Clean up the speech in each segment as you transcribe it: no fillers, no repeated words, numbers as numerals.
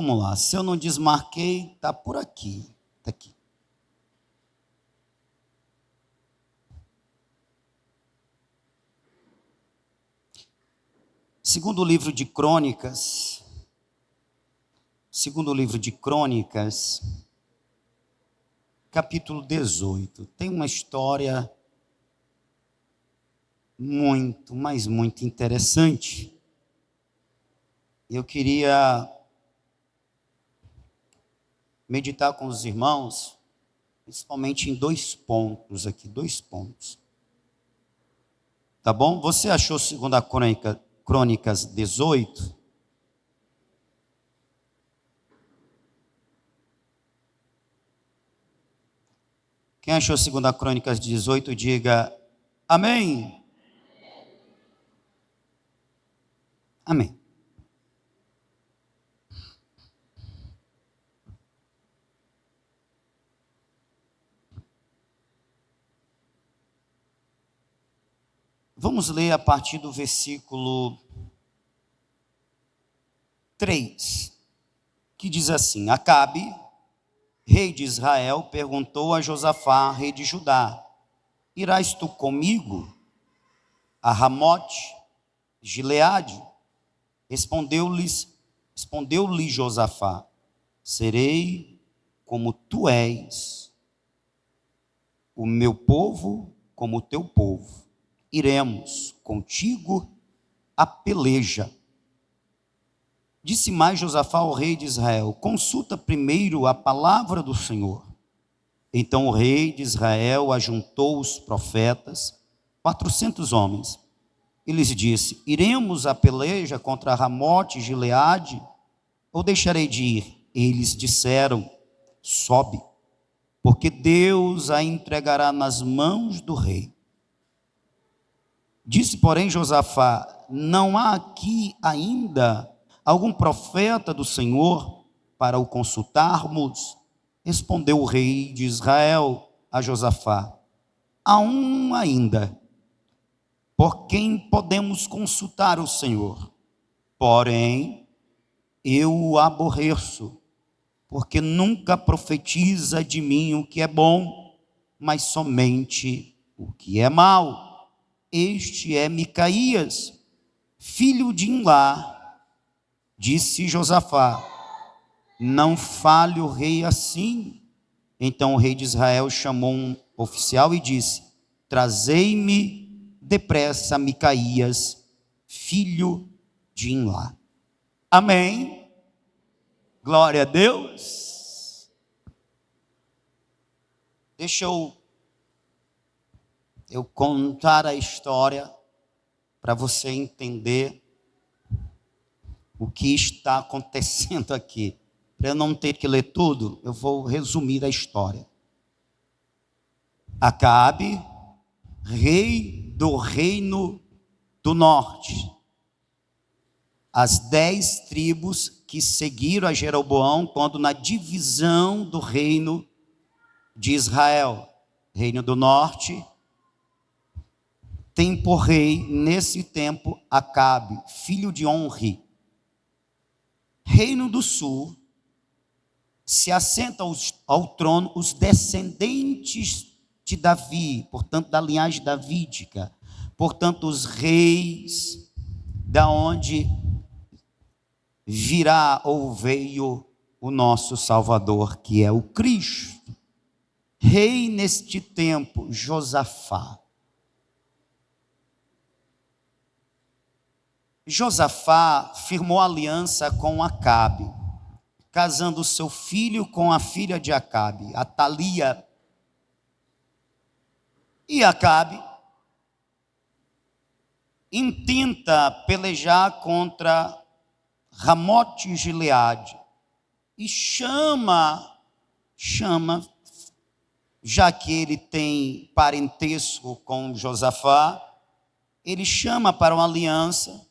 vamos lá. Se eu não desmarquei, está por aqui. Está aqui. Segundo livro de Crônicas, capítulo 18, tem uma história muito, mas muito interessante. Eu queria meditar com os irmãos, principalmente em dois pontos aqui, Tá bom? Você achou 2 Crônicas 18? Quem achou 2 Crônicas 18, diga amém. Amém. Vamos ler a partir do versículo 3, que diz assim: Acabe, rei de Israel, perguntou a Josafá, rei de Judá: Irás tu comigo a Ramote, Gileade? Respondeu-lhe Josafá: serei como tu és, o meu povo como o teu povo. Iremos contigo a peleja. Disse mais Josafá ao rei de Israel: consulta primeiro a palavra do Senhor. Então o rei de Israel ajuntou os profetas, 400 homens. E lhes disse: iremos à peleja contra Ramote e Gileade, ou deixarei de ir? Eles disseram: sobe, porque Deus a entregará nas mãos do rei. Disse, porém, Josafá: não há aqui ainda algum profeta do Senhor para o consultarmos? Respondeu o rei de Israel a Josafá: há um ainda, por quem podemos consultar o Senhor. Porém, eu o aborreço, porque nunca profetiza de mim o que é bom, mas somente o que é mau. Este é Micaías, filho de Imlá. Disse Josafá: não fale o rei assim. Então o rei de Israel chamou um oficial e disse: trazei-me depressa Micaías, filho de Imlá. Amém. Glória a Deus. Deixa eu contar a história para você entender o que está acontecendo aqui. Para eu não ter que ler tudo, eu vou resumir a história. Acabe, rei do reino do norte. As 10 tribos que seguiram a Jeroboão quando na divisão do reino de Israel. Reino do norte tem por rei nesse tempo Acabe, filho de Onri. Reino do sul se assenta ao trono os descendentes de Davi, portanto da linhagem davídica, portanto os reis da onde virá ou veio o nosso Salvador, que é o Cristo. Rei neste tempo, Josafá. Josafá firmou aliança com Acabe, casando seu filho com a filha de Acabe, Atalia. E Acabe intenta pelejar contra Ramote e Gileade e chama, já que ele tem parentesco com Josafá, ele chama para uma aliança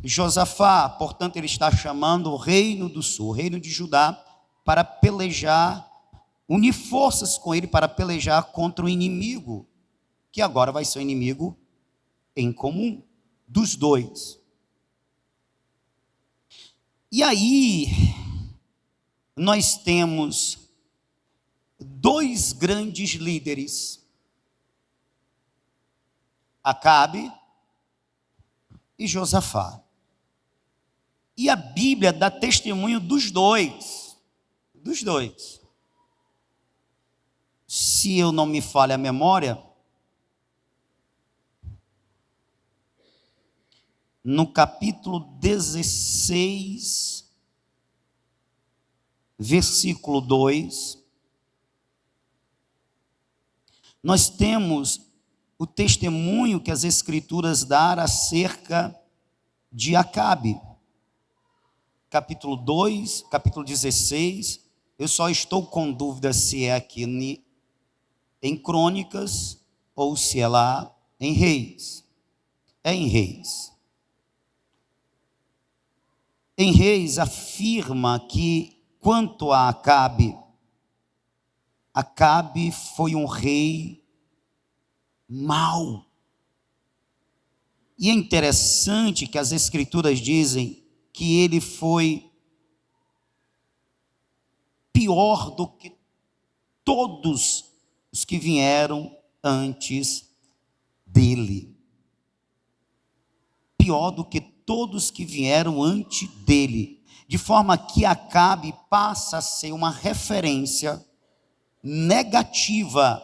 Josafá. Portanto, ele está chamando o reino do sul, o reino de Judá, para pelejar, unir forças com ele para pelejar contra o inimigo, que agora vai ser o inimigo em comum dos dois. E aí, nós temos dois grandes líderes, Acabe e Josafá. E a Bíblia dá testemunho dos dois. Dos dois. Se eu não me falha a memória, no capítulo 16, versículo 2, nós temos o testemunho que as Escrituras dão acerca de Acabe. Capítulo 2, capítulo 16, eu só estou com dúvida se é aqui em Crônicas ou se é lá em Reis. É em Reis. Em Reis afirma que, quanto a Acabe, Acabe foi um rei mau. E é interessante que as Escrituras dizem que ele foi pior do que todos os que vieram antes dele. Pior do que todos que vieram antes dele. De forma que Acabe passa a ser uma referência negativa.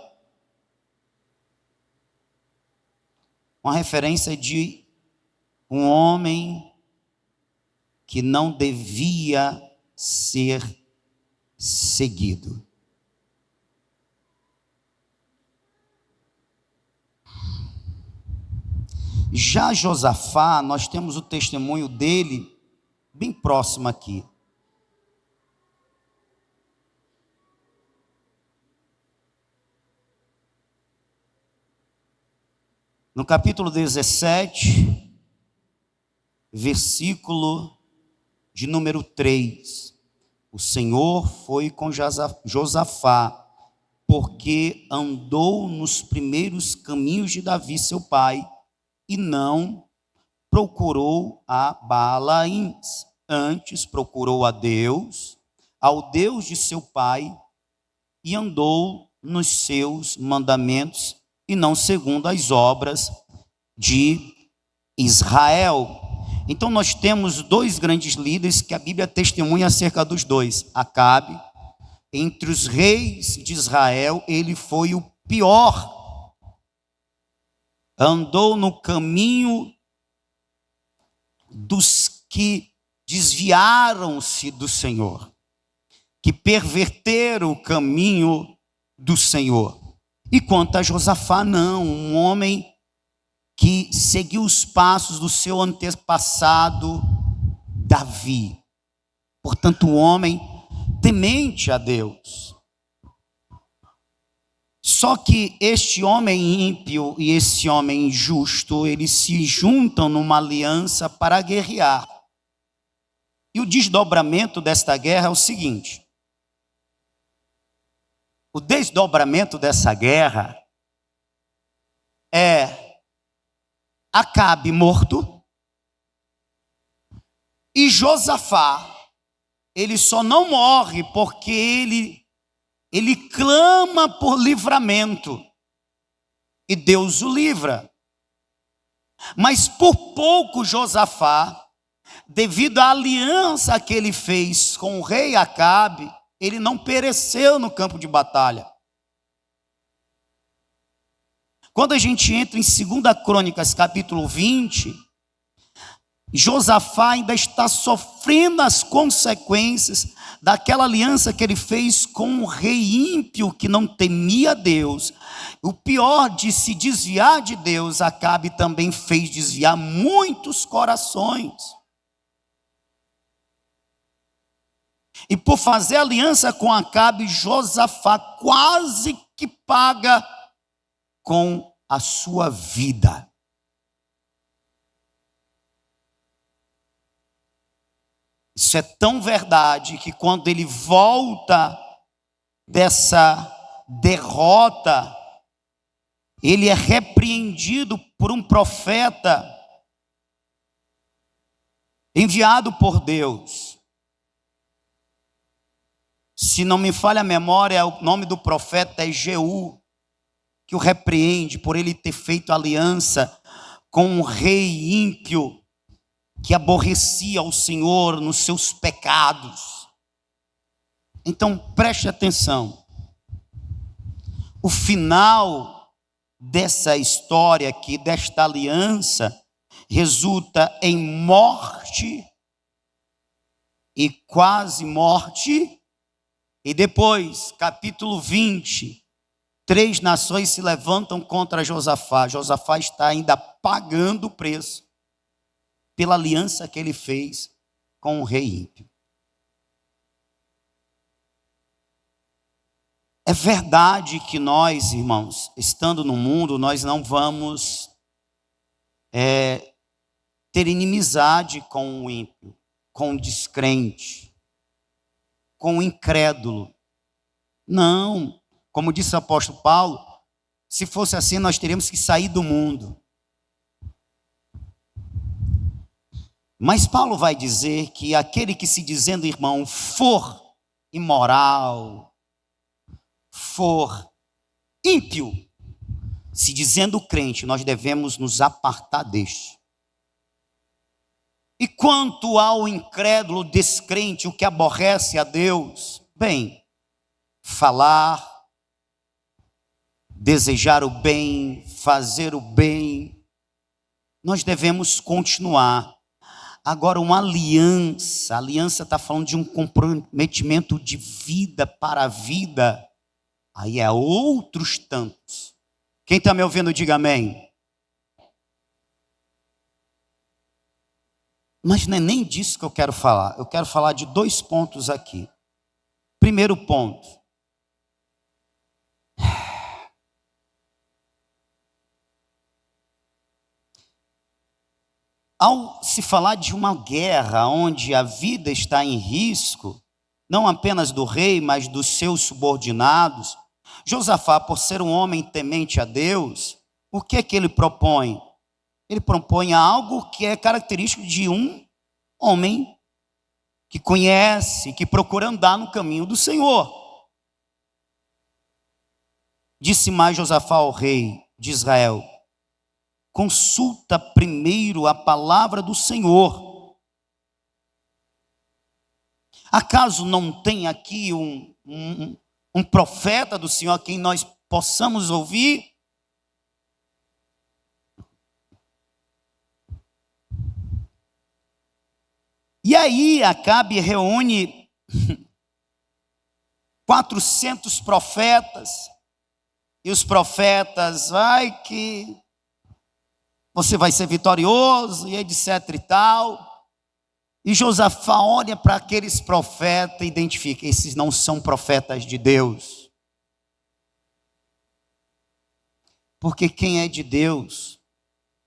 Uma referência de um homem que não devia ser seguido. Já Josafá, nós temos o testemunho dele bem próximo aqui. No capítulo 17, versículo de número 3. O Senhor foi com Josafá, porque andou nos primeiros caminhos de Davi, seu pai, e não procurou a Baalaíns. Antes procurou a Deus, ao Deus de seu pai, e andou nos seus mandamentos, e não segundo as obras de Israel. Então nós temos dois grandes líderes que a Bíblia testemunha acerca dos dois. Acabe, entre os reis de Israel, ele foi o pior. Andou no caminho dos que desviaram-se do Senhor, que perverteram o caminho do Senhor. E quanto a Josafá, não, um homem que seguiu os passos do seu antepassado Davi. Portanto, um homem temente a Deus. Só que este homem ímpio e esse homem justo, eles se juntam numa aliança para guerrear. E o desdobramento desta guerra é o seguinte: o desdobramento dessa guerra é Acabe morto, e Josafá, ele só não morre porque ele clama por livramento, e Deus o livra. Mas por pouco Josafá, devido à aliança que ele fez com o rei Acabe, ele não pereceu no campo de batalha. Quando a gente entra em 2 Crônicas, capítulo 20, Josafá ainda está sofrendo as consequências daquela aliança que ele fez com um rei ímpio que não temia Deus. O pior de se desviar de Deus, Acabe também fez desviar muitos corações. E por fazer aliança com Acabe, Josafá quase que paga com a sua vida. Isso é tão verdade que quando ele volta dessa derrota, ele é repreendido por um profeta enviado por Deus. Se não me falha a memória, o nome do profeta é Jeú, que o repreende por ele ter feito aliança com um rei ímpio, que aborrecia o Senhor nos seus pecados. Então preste atenção, o final dessa história aqui, desta aliança, resulta em morte e quase morte. E depois, capítulo 20, 3 nações se levantam contra Josafá. Josafá está ainda pagando o preço pela aliança que ele fez com o rei ímpio. É verdade que nós, irmãos, estando no mundo, nós não vamos ter inimizade com o ímpio, com o descrente, com o incrédulo. Não, como disse o apóstolo Paulo, se fosse assim nós teríamos que sair do mundo. Mas Paulo vai dizer que aquele que se dizendo irmão for imoral, for ímpio, se dizendo crente, nós devemos nos apartar deste. E quanto ao incrédulo, descrente, o que aborrece a Deus, bem, falar, desejar o bem, fazer o bem, nós devemos continuar. Agora, uma aliança, a aliança está falando de um comprometimento de vida para a vida, aí é outros tantos. Quem está me ouvindo, diga amém. Mas não é nem disso que eu quero falar. Eu quero falar de 2 pontos aqui. Primeiro ponto. Ao se falar de uma guerra onde a vida está em risco, não apenas do rei, mas dos seus subordinados, Josafá, por ser um homem temente a Deus, o que é que ele propõe? Ele propõe algo que é característico de um homem que conhece, que procura andar no caminho do Senhor. Disse mais Josafá ao rei de Israel: consulta primeiro a palavra do Senhor. Acaso não tem aqui um profeta do Senhor a quem nós possamos ouvir? E aí Acabe reúne 400 profetas, e os profetas, vai que você vai ser vitorioso, e etc e tal. E Josafá olha para aqueles profetas e identifica: esses não são profetas de Deus. Porque quem é de Deus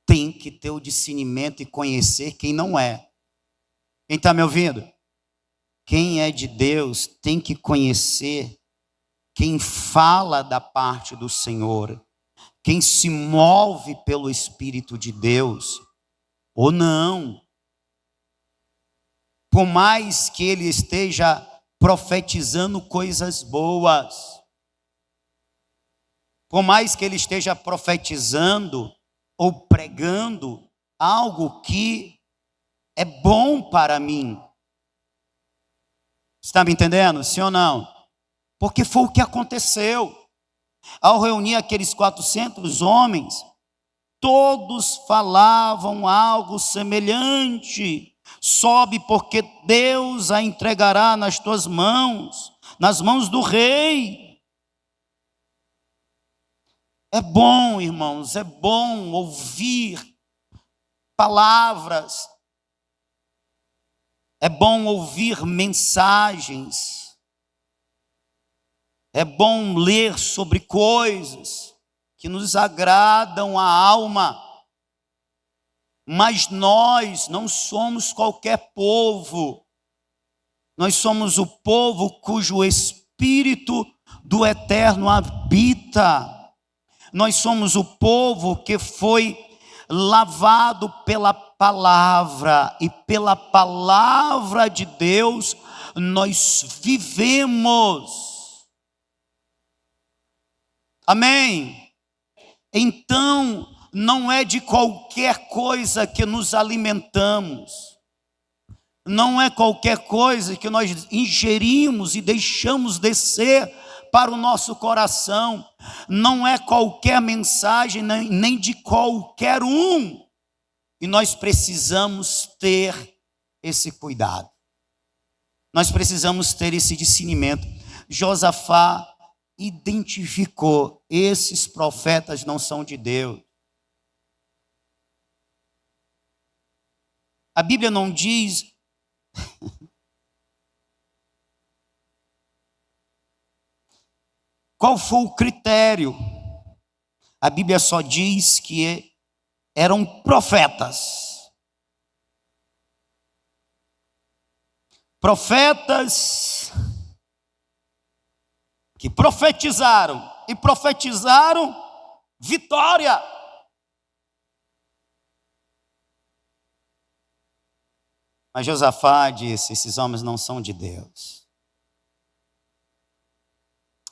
tem que ter o discernimento e conhecer quem não é. Quem está me ouvindo? Quem é de Deus tem que conhecer quem fala da parte do Senhor, quem se move pelo Espírito de Deus ou não. Por mais que ele esteja profetizando coisas boas, por mais que ele esteja profetizando ou pregando algo que é bom para mim. Está me entendendo? Sim ou não? Porque foi o que aconteceu. Ao reunir aqueles 400 homens, todos falavam algo semelhante: sobe, porque Deus a entregará nas tuas mãos, nas mãos do rei. É bom, irmãos, é bom ouvir palavras, é bom ouvir mensagens, é bom ler sobre coisas que nos agradam a alma. Mas nós não somos qualquer povo. Nós somos o povo cujo Espírito do Eterno habita. Nós somos o povo que foi lavado pela palavra, e pela palavra de Deus nós vivemos. Amém? Então, não é de qualquer coisa que nos alimentamos, não é qualquer coisa que nós ingerimos e deixamos descer para o nosso coração, não é qualquer mensagem, nem de qualquer um, e nós precisamos ter esse cuidado, nós precisamos ter esse discernimento. Josafá identificou: esses profetas não são de Deus. A Bíblia não diz qual foi o critério. A Bíblia só diz que eram profetas. Profetas que profetizaram, e profetizaram vitória. Mas Josafá disse: esses homens não são de Deus.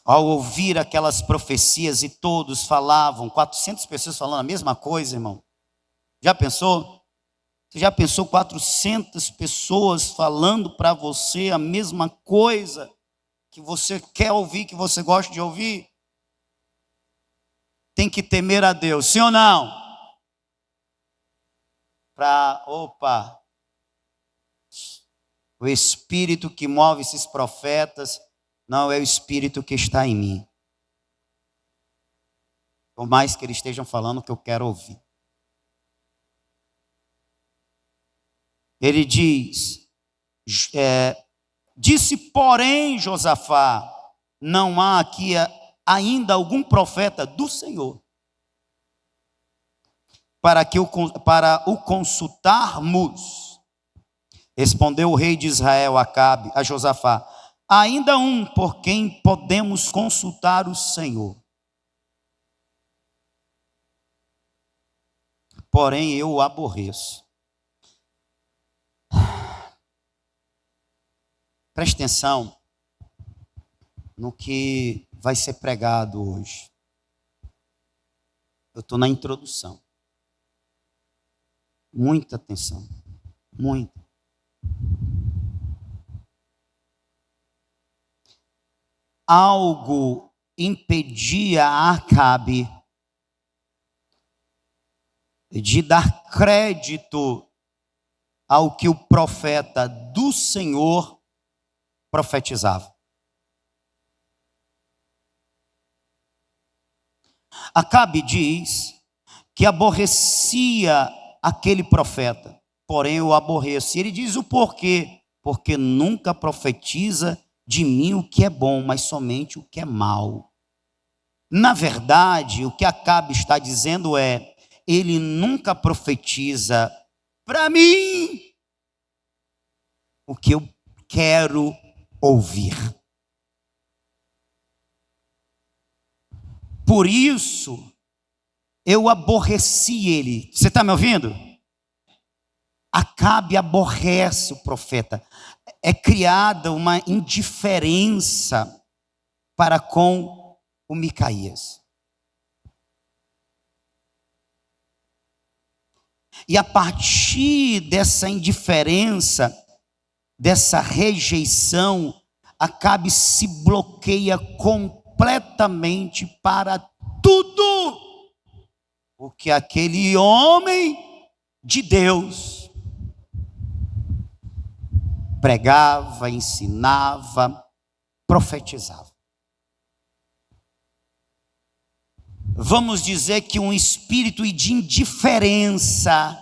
Ao ouvir aquelas profecias, e todos falavam, 400 pessoas falando a mesma coisa, irmão. Já pensou? Você já pensou 400 pessoas falando para você a mesma coisa que você quer ouvir, que você gosta de ouvir? Tem que temer a Deus, sim ou não? O espírito que move esses profetas não é o espírito que está em mim. Por mais que eles estejam falando o que eu quero ouvir. Ele diz, disse porém Josafá: não há aqui ainda algum profeta do Senhor para o consultarmos. Respondeu o rei de Israel, Acabe, a Josafá: ainda um por quem podemos consultar o Senhor. Porém eu o aborreço. Preste atenção no que vai ser pregado hoje. Eu estou na introdução. Muita atenção. Muita. Algo impedia a Acabe de dar crédito ao que o profeta do Senhor profetizava. Acabe diz que aborrecia aquele profeta, porém eu aborreço. E ele diz o porquê: porque nunca profetiza de mim o que é bom, mas somente o que é mal. Na verdade, o que Acabe está dizendo é: ele nunca profetiza para mim o que eu quero ouvir. Por isso, eu aborreci ele. Você está me ouvindo? Acabe aborrece o profeta. É criada uma indiferença para com o Micaías. E a partir dessa indiferença, dessa rejeição, Acabe se bloqueia completamente para tudo o que aquele homem de Deus pregava, ensinava, profetizava. Vamos dizer que um espírito de indiferença,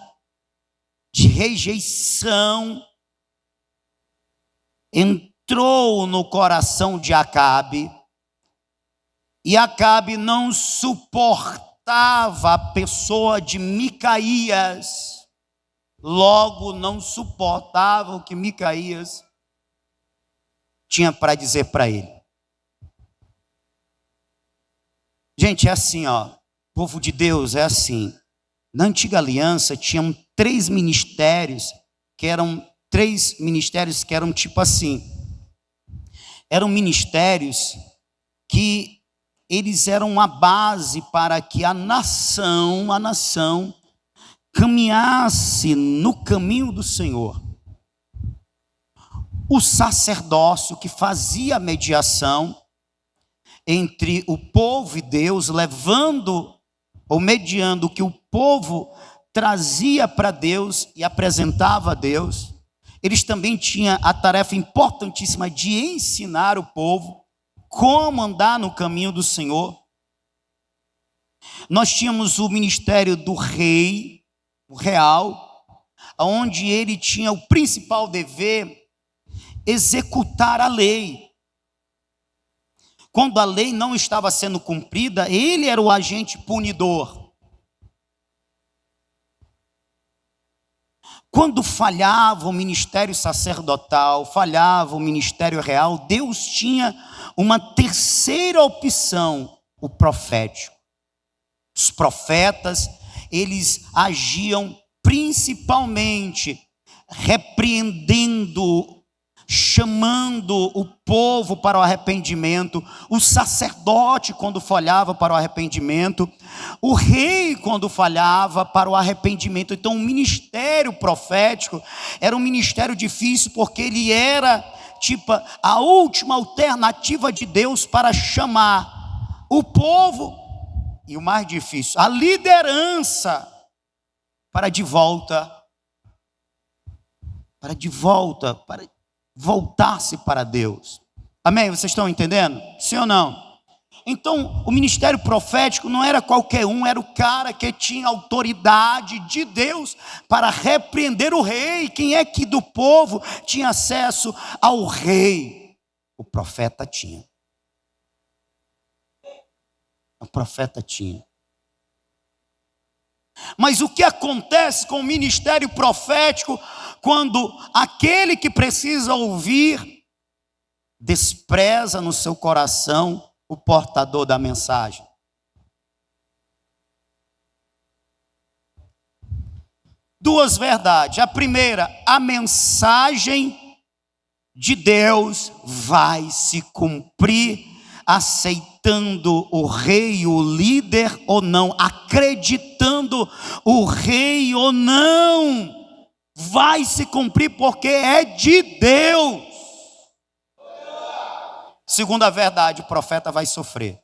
de rejeição, entrou no coração de Acabe, e Acabe não suportava a pessoa de Micaías, logo não suportava o que Micaías tinha para dizer para ele. Gente, é assim, ó, povo de Deus, é assim. Na antiga aliança tinham três ministérios que eram tipo assim, eram ministérios que eles eram uma base para que a nação caminhasse no caminho do Senhor. O sacerdócio, que fazia a mediação entre o povo e Deus, levando ou mediando o que o povo trazia para Deus e apresentava a Deus. Eles também tinham a tarefa importantíssima de ensinar o povo como andar no caminho do Senhor. Nós tínhamos o ministério do rei, o real, onde ele tinha o principal dever, executar a lei. Quando a lei não estava sendo cumprida, ele era o agente punidor. Quando falhava o ministério sacerdotal, falhava o ministério real, Deus tinha uma terceira opção, o profético. Os profetas, eles agiam principalmente repreendendo, chamando o povo para o arrependimento, o sacerdote quando falhava para o arrependimento, o rei quando falhava para o arrependimento. Então o ministério profético era um ministério difícil, porque ele era tipo a última alternativa de Deus para chamar o povo, e o mais difícil, a liderança para voltar-se para Deus. Amém? Vocês estão entendendo? Sim ou não? Então, o ministério profético não era qualquer um, era o cara que tinha autoridade de Deus para repreender o rei. Quem é que do povo tinha acesso ao rei? O profeta tinha. O profeta tinha. Mas o que acontece com o ministério profético quando aquele que precisa ouvir despreza no seu coração o portador da mensagem? Duas verdades. A primeira, a mensagem de Deus vai se cumprir aceitando o rei, o líder ou não, acreditando o rei ou não, vai se cumprir porque é de Deus. Segunda verdade, o profeta vai sofrer.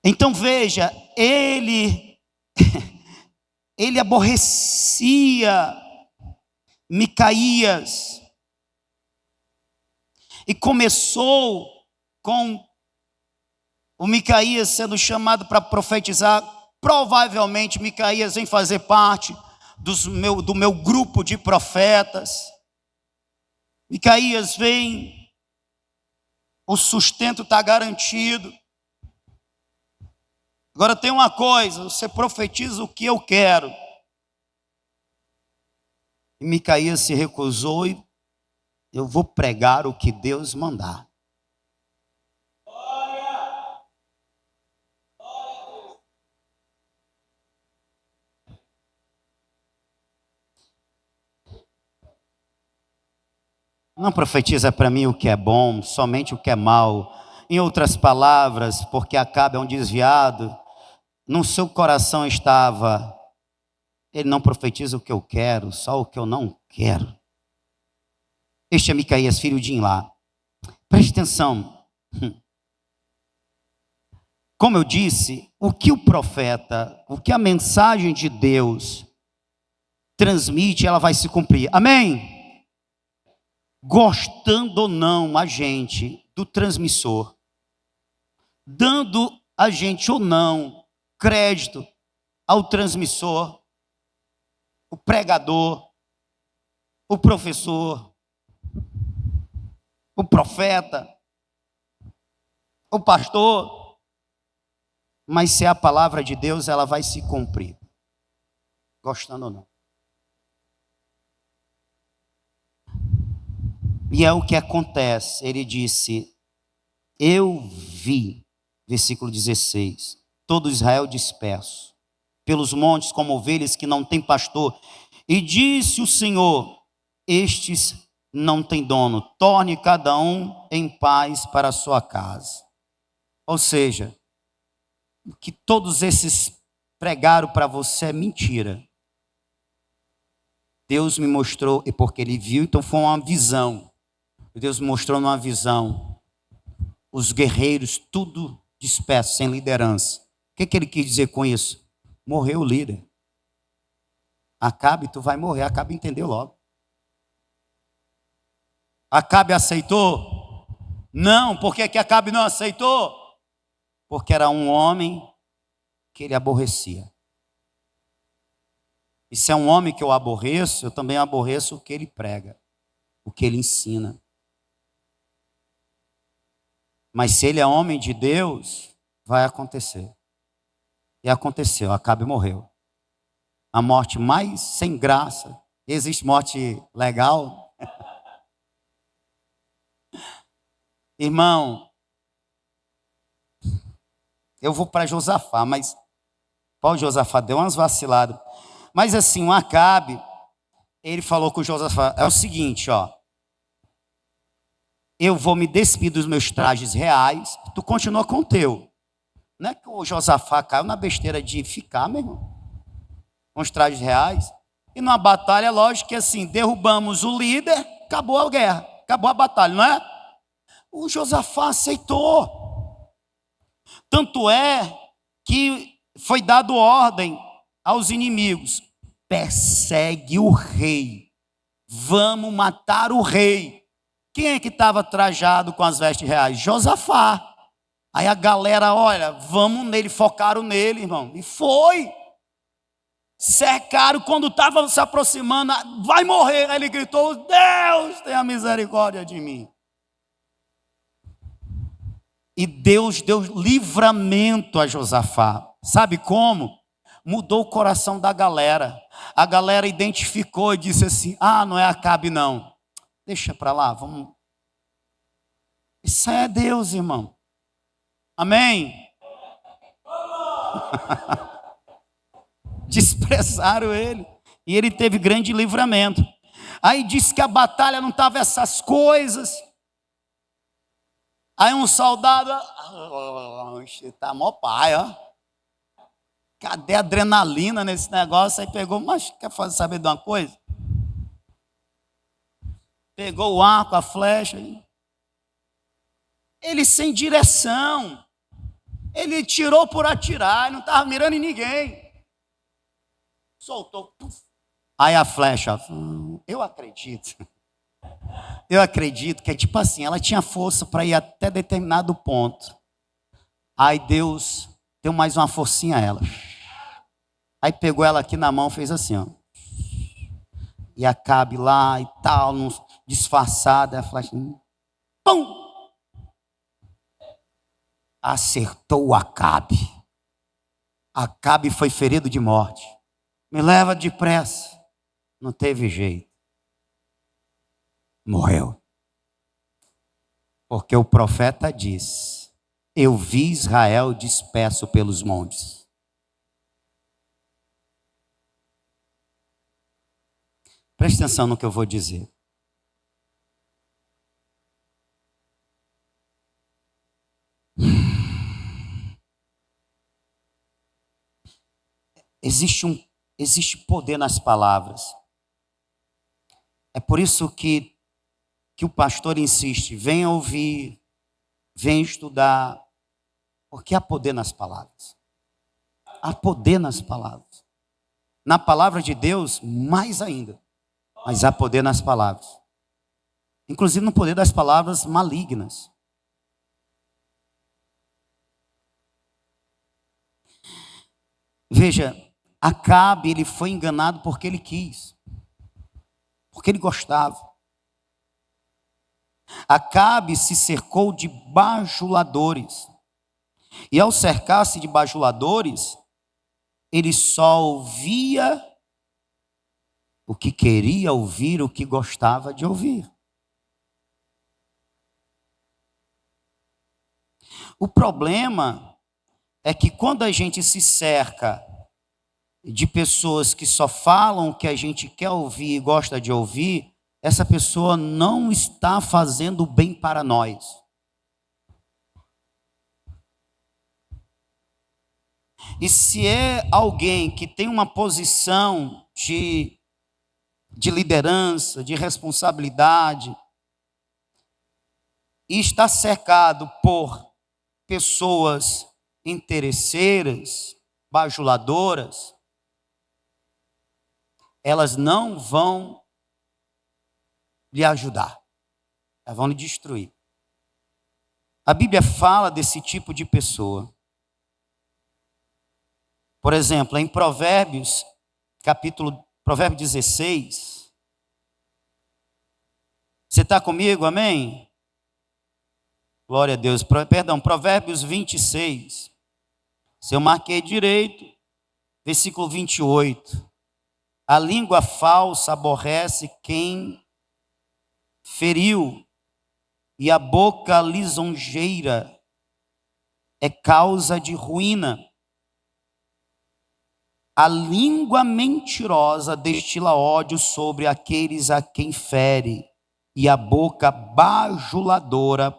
Então veja, ele aborrecia Micaías e começou com o Micaías sendo chamado para profetizar. Provavelmente Micaías vem fazer parte do meu grupo de profetas. Micaías vem, o sustento está garantido. Agora tem uma coisa, você profetiza o que eu quero. E Micaías se recusou e eu vou pregar o que Deus mandar. Não profetiza para mim o que é bom, somente o que é mal. Em outras palavras, porque Acabe é um desviado, no seu coração estava, ele não profetiza o que eu quero, só o que eu não quero. Este é Micaías, filho de Imlá. Preste atenção. Como eu disse, o que o profeta, o que a mensagem de Deus transmite, ela vai se cumprir. Amém? Gostando ou não a gente do transmissor, dando a gente ou não crédito ao transmissor, o pregador, o professor, o profeta, o pastor, mas se é a palavra de Deus, ela vai se cumprir, gostando ou não. E é o que acontece. Ele disse: Eu vi, versículo 16, todo Israel disperso pelos montes como ovelhas que não têm pastor. E disse o Senhor: estes não têm dono, torne cada um em paz para a sua casa. Ou seja, o que todos esses pregaram para você é mentira. Deus me mostrou, e porque ele viu, então foi uma visão. Deus me mostrou numa visão os guerreiros tudo dispersos, sem liderança. O que ele quis dizer com isso? Morreu o líder. Acabe, tu vai morrer. Acabe entendeu logo. Acabe aceitou? Não. Por que Acabe não aceitou? Porque era um homem que ele aborrecia. E se é um homem que eu aborreço, eu também aborreço o que ele prega, o que ele ensina. Mas se ele é homem de Deus, vai acontecer. E aconteceu, Acabe morreu. A morte mais sem graça. Existe morte legal? Irmão, eu vou para Josafá, mas Paulo Josafá deu umas vaciladas. Mas assim, o Acabe, ele falou com o Josafá, é o seguinte, ó. Eu vou me despir dos meus trajes reais, tu continua com o teu. Não é que o Josafá caiu na besteira de ficar, meu irmão, com os trajes reais. E numa batalha, lógico que assim, derrubamos o líder, acabou a guerra, acabou a batalha, não é? O Josafá aceitou. Tanto é que foi dado ordem aos inimigos: persegue o rei, vamos matar o rei. Quem é que estava trajado com as vestes reais? Josafá. Aí a galera, olha, vamos nele, focaram nele, irmão. E foi. Cercaram, quando estava se aproximando, vai morrer. Aí ele gritou: Deus tenha misericórdia de mim. E Deus deu livramento a Josafá. Sabe como? Mudou o coração da galera. A galera identificou e disse assim: ah, não é Acabe não. Deixa para lá, vamos. Isso é Deus, irmão. Amém? Desprezaram ele. E ele teve grande livramento. Aí disse que a batalha não estava essas coisas. Aí um soldado, tá mó pai, ó. Cadê a adrenalina nesse negócio? Aí pegou, mas quer saber de uma coisa? Pegou o arco, a flecha. Ele sem direção. Ele tirou por atirar, não estava mirando em ninguém. Soltou. Aí a flecha, eu acredito. Eu acredito que é tipo assim, ela tinha força para ir até determinado ponto. Aí Deus deu mais uma forcinha a ela. Aí pegou ela aqui na mão, fez assim, ó. E Acabe lá e tal, disfarçada, a flecha, pum! Acertou o Acabe. Acabe foi ferido de morte. Me leva depressa. Não teve jeito. Morreu. Porque o profeta diz: eu vi Israel disperso pelos montes. Preste atenção no que eu vou dizer. Existe poder nas palavras. É por isso que o pastor insiste: venha ouvir, venha estudar, porque há poder nas palavras. Há poder nas palavras. Na palavra de Deus, mais ainda. Mas há poder nas palavras. Inclusive no poder das palavras malignas. Veja, Acabe, ele foi enganado porque ele quis. Porque ele gostava. Acabe se cercou de bajuladores. E ao cercar-se de bajuladores, ele só ouvia o que queria ouvir, o que gostava de ouvir. O problema é que quando a gente se cerca de pessoas que só falam o que a gente quer ouvir e gosta de ouvir, essa pessoa não está fazendo bem para nós. E se é alguém que tem uma posição de liderança, de responsabilidade, e está cercado por pessoas interesseiras, bajuladoras, elas não vão lhe ajudar, elas vão lhe destruir. A Bíblia fala desse tipo de pessoa. Por exemplo, em Provérbios 16. Você está comigo, amém? Glória a Deus. Perdão, Provérbios 26. Se eu marquei direito, versículo 28. A língua falsa aborrece quem feriu, e a boca lisonjeira é causa de ruína. A língua mentirosa destila ódio sobre aqueles a quem fere, e a boca bajuladora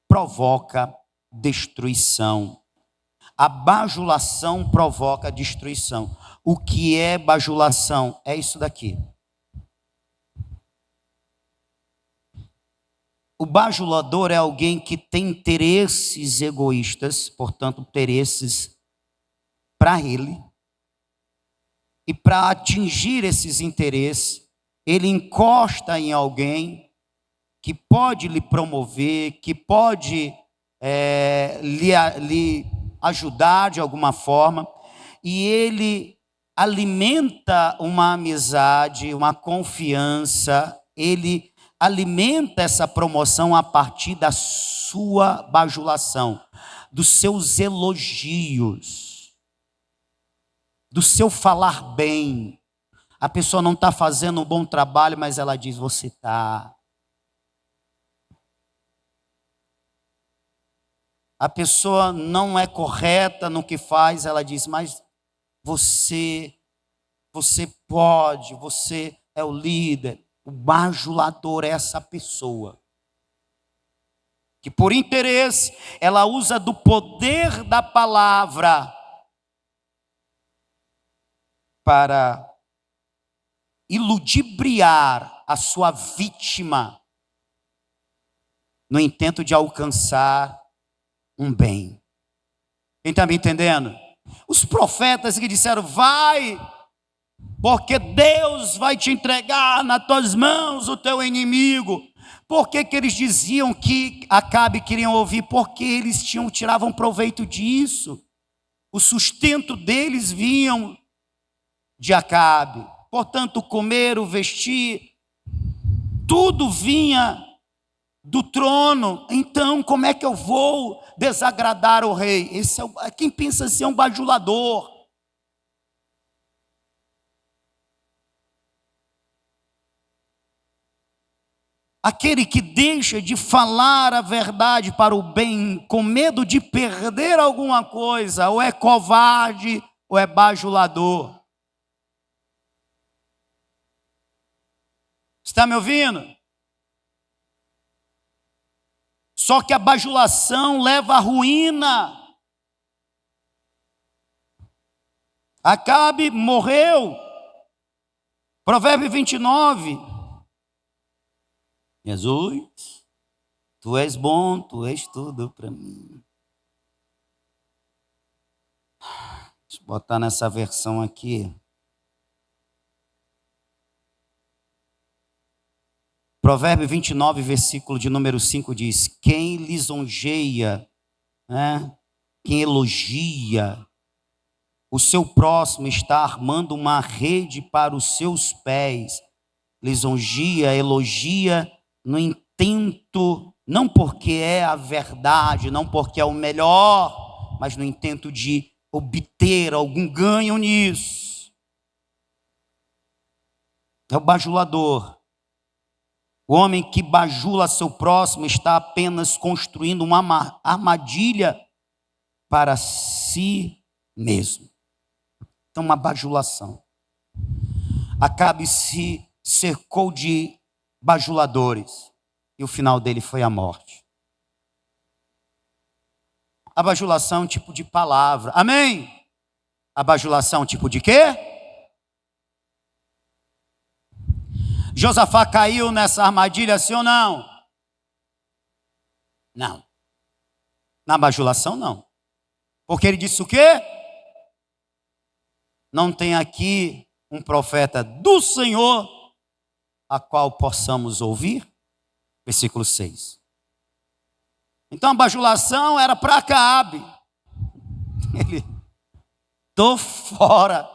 provoca destruição. A bajulação provoca destruição. O que é bajulação? É isso daqui. O bajulador é alguém que tem interesses egoístas, portanto, interesses para ele. E para atingir esses interesses, ele encosta em alguém que pode lhe promover, que pode lhe ajudar de alguma forma, e ele alimenta uma amizade, uma confiança, ele alimenta essa promoção a partir da sua bajulação, dos seus elogios, do seu falar bem. A pessoa não está fazendo um bom trabalho, mas ela diz: você está. A pessoa não é correta no que faz, ela diz: mas você pode, você é o líder. O bajulador é essa pessoa que, por interesse, ela usa do poder da palavra para iludibriar a sua vítima no intento de alcançar um bem. Quem está me entendendo? Os profetas que disseram: vai, porque Deus vai te entregar nas tuas mãos o teu inimigo. Por que eles diziam que Acabe queriam ouvir? Porque eles tiravam proveito disso. O sustento deles vinham de Acabe. Portanto, comer, o vestir, tudo vinha do trono. Então, como é que eu vou desagradar o rei? Esse quem pensa assim é um bajulador. Aquele que deixa de falar a verdade para o bem, com medo de perder alguma coisa, ou é covarde, ou é bajulador. Está me ouvindo? Só que a bajulação leva à ruína. Acabe morreu. Provérbio 29. Jesus, tu és bom, tu és tudo para mim. Deixa eu botar nessa versão aqui. Provérbio 29, versículo de número 5 diz: quem lisonjeia, quem elogia o seu próximo está armando uma rede para os seus pés. Lisonjeia, elogia no intento, não porque é a verdade, não porque é o melhor, mas no intento de obter algum ganho nisso. É o bajulador. O homem que bajula seu próximo está apenas construindo uma armadilha para si mesmo. Então, uma bajulação. Acabe se cercou de bajuladores e o final dele foi a morte. A bajulação é um tipo de palavra. Amém? A bajulação é um tipo de quê? Josafá caiu nessa armadilha, sim ou não? Não. Na bajulação, não. Porque ele disse o quê? Não tem aqui um profeta do Senhor a qual possamos ouvir? Versículo 6. Então a bajulação era para Acabe. Ele, tô fora.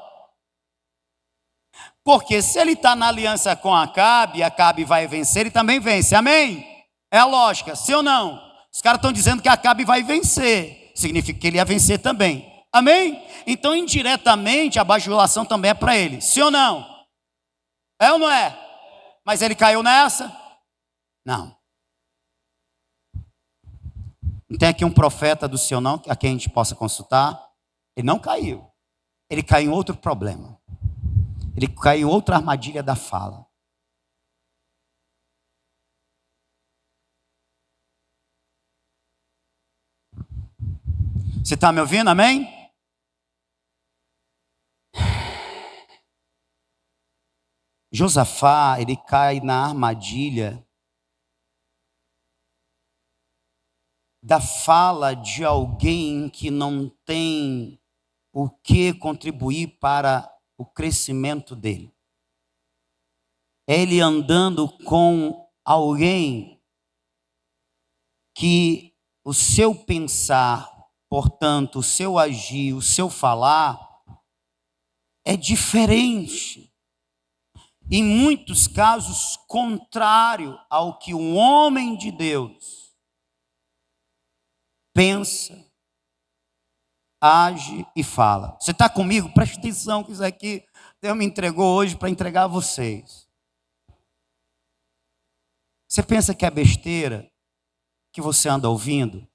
Porque se ele está na aliança com Acabe, Acabe vai vencer, ele também vence. Amém? É a lógica, sim ou não? Os caras estão dizendo que Acabe vai vencer. Significa que ele ia vencer também. Amém? Então, indiretamente, a bajulação também é para ele. Sim ou não? É ou não é? Mas ele caiu nessa? Não. Não tem aqui um profeta do Senhor, não, a quem a gente possa consultar? Ele não caiu. Ele caiu em outro problema. Ele caiu em outra armadilha da fala. Você está me ouvindo, amém? Josafá, ele cai na armadilha da fala de alguém que não tem o que contribuir para o crescimento dele. Ele andando com alguém que o seu pensar, portanto, o seu agir, o seu falar é diferente. Em muitos casos, contrário ao que um homem de Deus pensa, age e fala. Você está comigo? Preste atenção que isso aqui Deus me entregou hoje para entregar a vocês. Você pensa que é besteira que você anda ouvindo?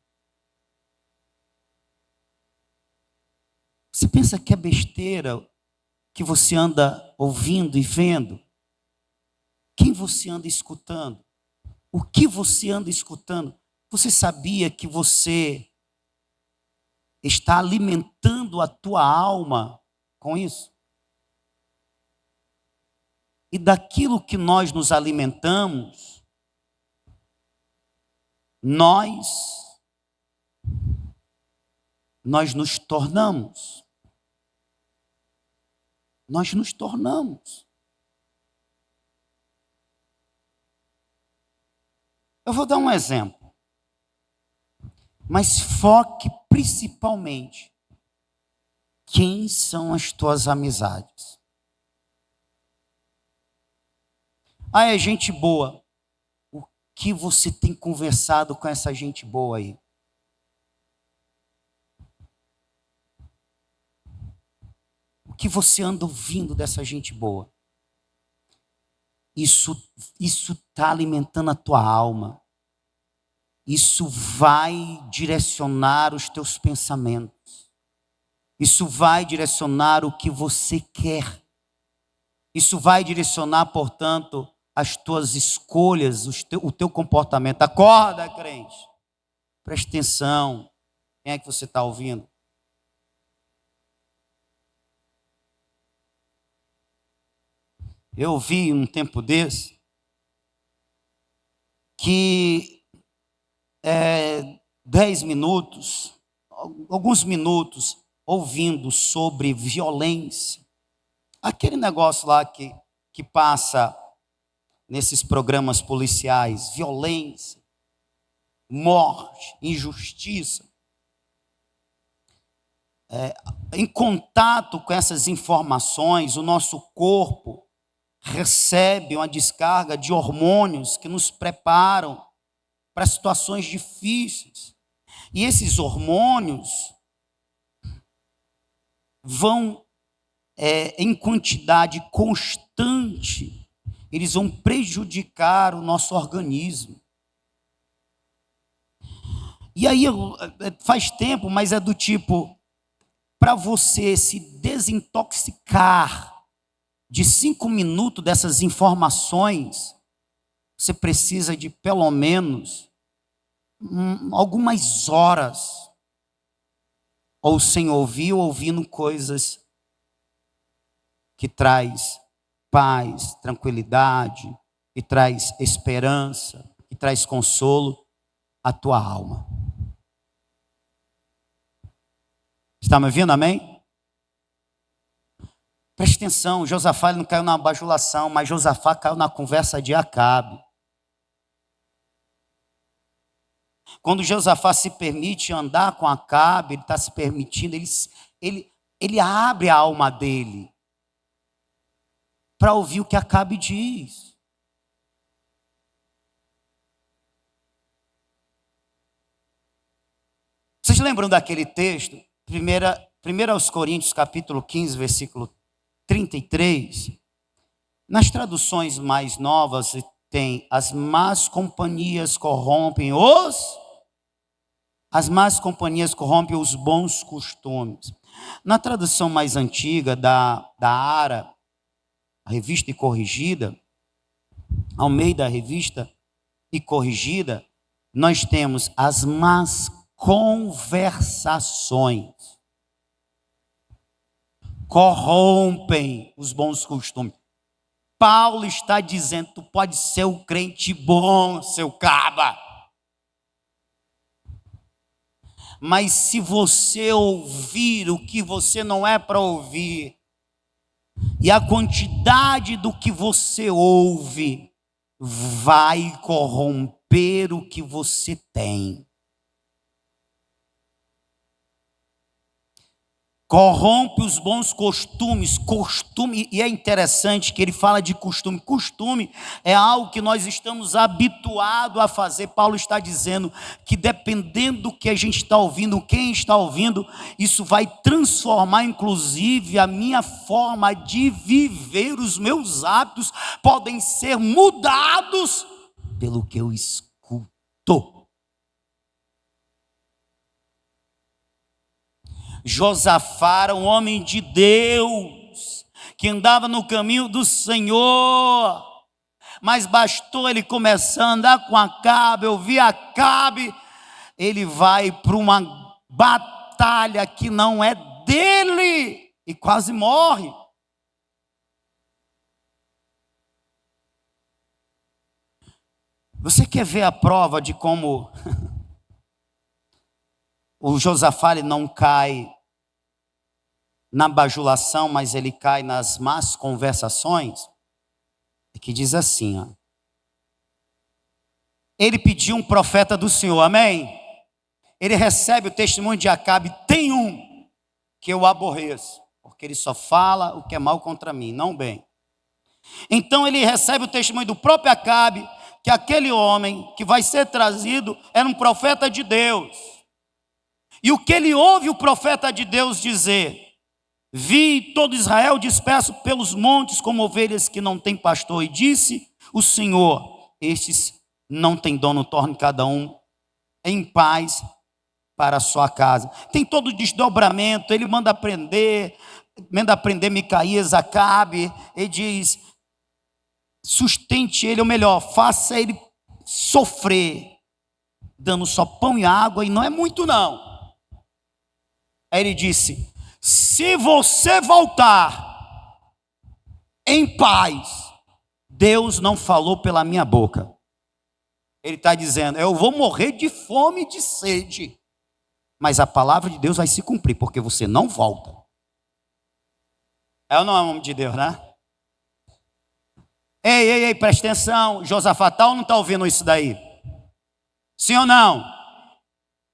Você pensa que é besteira que você anda ouvindo e vendo? Quem você anda escutando? O que você anda escutando? Você sabia que você está alimentando a tua alma com isso? E daquilo que nós nos alimentamos, nós nos tornamos. Nós nos tornamos. Eu vou dar um exemplo, mas foque principalmente quem são as tuas amizades. Ah, é gente boa. O que você tem conversado com essa gente boa aí? O que você anda ouvindo dessa gente boa? Isso está alimentando a tua alma. Isso vai direcionar os teus pensamentos. Isso vai direcionar o que você quer. Isso vai direcionar, portanto, as tuas escolhas, o teu comportamento. Acorda, crente. Preste atenção. Quem é que você está ouvindo? Eu ouvi um tempo desse que 10 minutos, alguns minutos, ouvindo sobre violência. Aquele negócio lá que passa nesses programas policiais, violência, morte, injustiça. Em contato com essas informações, o nosso corpo recebe uma descarga de hormônios que nos preparam para situações difíceis. E esses hormônios vão em quantidade constante eles vão prejudicar o nosso organismo. E aí, faz tempo, mas é do tipo, para você se desintoxicar de 5 minutos dessas informações, você precisa de pelo menos algumas horas, ou sem ouvir, ou ouvindo coisas que traz paz, tranquilidade, que traz esperança, que traz consolo à tua alma. Está me ouvindo, amém? Preste atenção, Josafá não caiu na bajulação, mas Josafá caiu na conversa de Acabe. Quando Josafá se permite andar com Acabe, ele está se permitindo, ele abre a alma dele para ouvir o que Acabe diz. Vocês lembram daquele texto? 1 aos Coríntios, capítulo 15, versículo 33. Nas traduções mais novas tem: as más companhias corrompem os bons costumes. Na tradução mais antiga da Ara, a Revista e Corrigida, Almeida Revista e Corrigida, nós temos as más conversações corrompem os bons costumes. Paulo está dizendo: tu pode ser um crente bom, seu caba, mas se você ouvir o que você não é para ouvir, e a quantidade do que você ouve vai corromper o que você tem. Corrompe os bons costumes. Costume, e é interessante que ele fala de costume. Costume é algo que nós estamos habituados a fazer. Paulo está dizendo que dependendo do que a gente está ouvindo, quem está ouvindo, isso vai transformar inclusive a minha forma de viver. Os meus hábitos podem ser mudados pelo que eu escuto. Josafá era um homem de Deus, que andava no caminho do Senhor, mas bastou ele começar a andar com Acabe, ouvir Acabe, ele vai para uma batalha que não é dele e quase morre. Você quer ver a prova de como o Josafá não cai na bajulação, mas ele cai nas más conversações? É que diz assim, ó. Ele pediu um profeta do Senhor, amém? Ele recebe o testemunho de Acabe: tem um que eu aborreço, porque ele só fala o que é mal contra mim, não bem. Então ele recebe o testemunho do próprio Acabe, que aquele homem que vai ser trazido era um profeta de Deus. E o que ele ouve o profeta de Deus dizer: vi todo Israel disperso pelos montes como ovelhas que não têm pastor. E disse o Senhor: estes não têm dono, torne cada um em paz para a sua casa. Tem todo o desdobramento. Ele manda prender Micaías, Acabe. Ele diz: sustente ele, ou melhor, faça ele sofrer, dando só pão e água, e não é muito não. Aí ele disse: se você voltar em paz, Deus não falou pela minha boca. Ele está dizendo: eu vou morrer de fome e de sede, mas a palavra de Deus vai se cumprir, porque você não volta. É ou não é o nome de Deus, né? Ei, presta atenção. Josafá tá ou não está ouvindo isso daí? Sim ou não?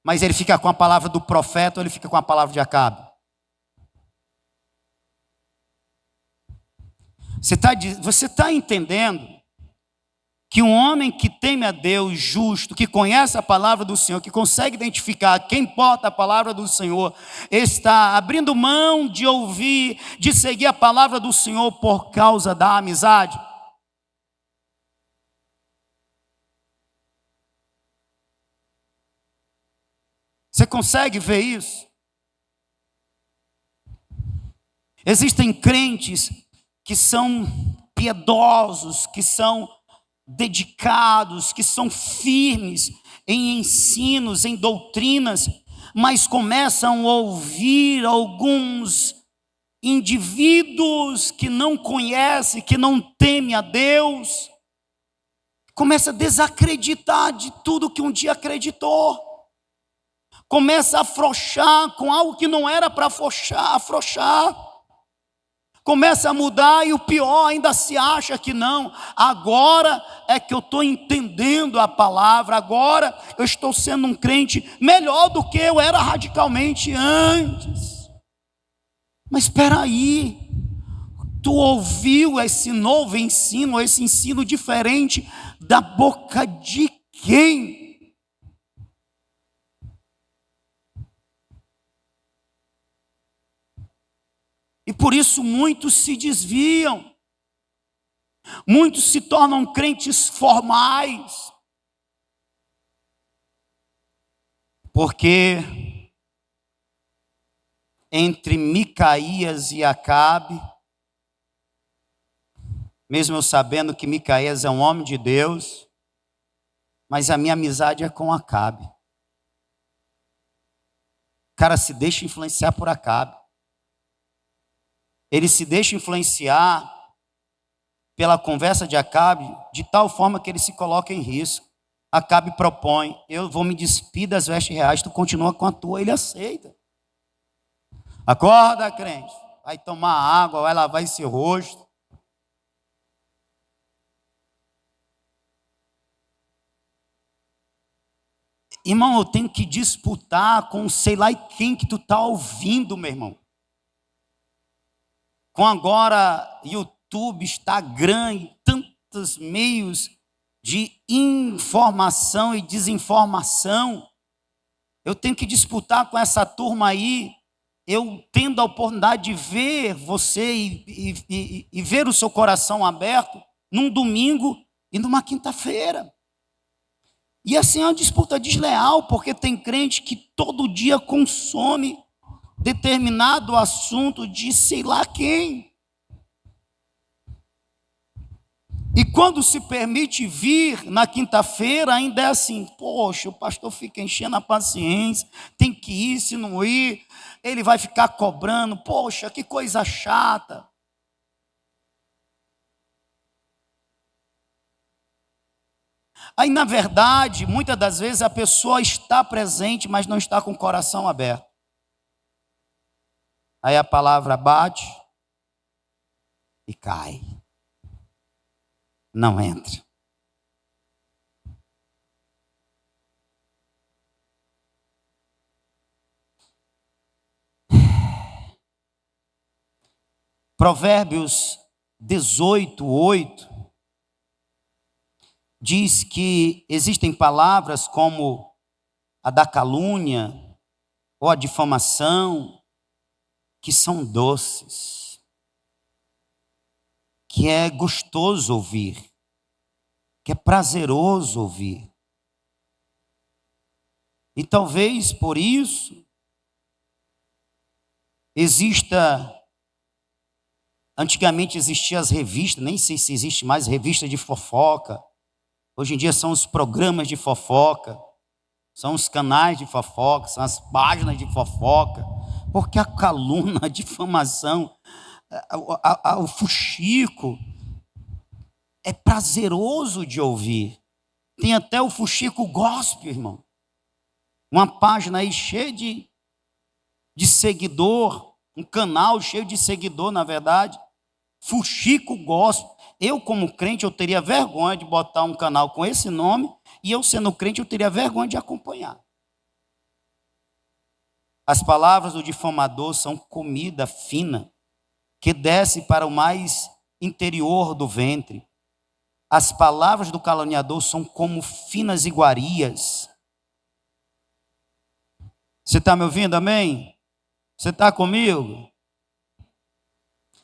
Mas ele fica com a palavra do profeta ou ele fica com a palavra de Acabe? Você está entendendo que um homem que teme a Deus, justo, que conhece a palavra do Senhor, que consegue identificar quem porta a palavra do Senhor, está abrindo mão de ouvir, de seguir a palavra do Senhor por causa da amizade? Você consegue ver isso? Existem crentes que são piedosos, que são dedicados, que são firmes em ensinos, em doutrinas, mas começam a ouvir alguns indivíduos que não conhecem, que não temem a Deus, começa a desacreditar de tudo que um dia acreditou, começa a afrouxar com algo que não era para afrouxar, começa a mudar e o pior, ainda se acha que não, agora é que eu estou entendendo a palavra, agora eu estou sendo um crente melhor do que eu era radicalmente antes. Mas espera aí, tu ouviu esse novo ensino, esse ensino diferente da boca de quem? E por isso muitos se desviam, muitos se tornam crentes formais, porque entre Micaías e Acabe, mesmo eu sabendo que Micaías é um homem de Deus, mas a minha amizade é com Acabe. O cara se deixa influenciar por Acabe. Ele se deixa influenciar pela conversa de Acabe, de tal forma que ele se coloca em risco. Acabe propõe: eu vou me despir das vestes reais, tu continua com a tua. Ele aceita. Acorda, crente, vai tomar água, vai lavar esse rosto. Irmão, eu tenho que disputar com sei lá quem que tu está ouvindo, meu irmão. Com agora YouTube, Instagram e tantos meios de informação e desinformação, eu tenho que disputar com essa turma aí. Eu tendo a oportunidade de ver você e ver o seu coração aberto num domingo e numa quinta-feira. E assim é uma disputa desleal, porque tem crente que todo dia consome determinado assunto de sei lá quem. E quando se permite vir na quinta-feira, ainda é assim: poxa, o pastor fica enchendo a paciência, tem que ir, se não ir, ele vai ficar cobrando, poxa, que coisa chata. Aí, na verdade, muitas das vezes a pessoa está presente, mas não está com o coração aberto. Aí a palavra bate e cai. Não entra. Provérbios 18:8 diz que existem palavras como a da calúnia ou a difamação que são doces, que é gostoso ouvir, que é prazeroso ouvir. E talvez por isso antigamente existiam as revistas, nem sei se existe mais revista de fofoca. Hoje em dia são os programas de fofoca, são os canais de fofoca, são as páginas de fofoca, porque a calúnia, a difamação, o fuxico é prazeroso de ouvir. Tem até o fuxico gospel, irmão. Uma página aí cheia de seguidor, um canal cheio de seguidor, na verdade. Fuxico gospel. Eu, como crente, eu teria vergonha de botar um canal com esse nome, e eu, sendo crente, eu teria vergonha de acompanhar. As palavras do difamador são comida fina, que desce para o mais interior do ventre. As palavras do caluniador são como finas iguarias. Você está me ouvindo, amém? Você está comigo?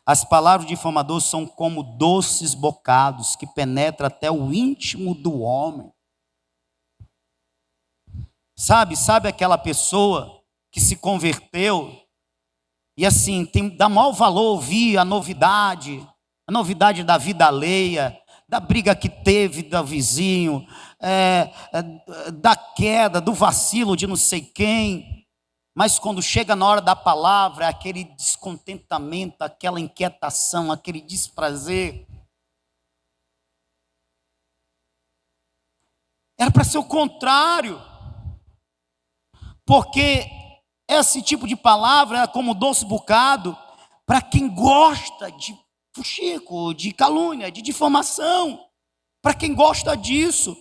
As palavras do difamador são como doces bocados que penetram até o íntimo do homem. Sabe aquela pessoa que se converteu e assim, dá maior valor ouvir a novidade da vida alheia, da briga que teve do vizinho, da queda, do vacilo de não sei quem. Mas quando chega na hora da palavra, é aquele descontentamento, aquela inquietação, aquele desprazer. Era para ser o contrário, porque esse tipo de palavra é como doce bocado para quem gosta de fuxico, de calúnia, de difamação, para quem gosta disso.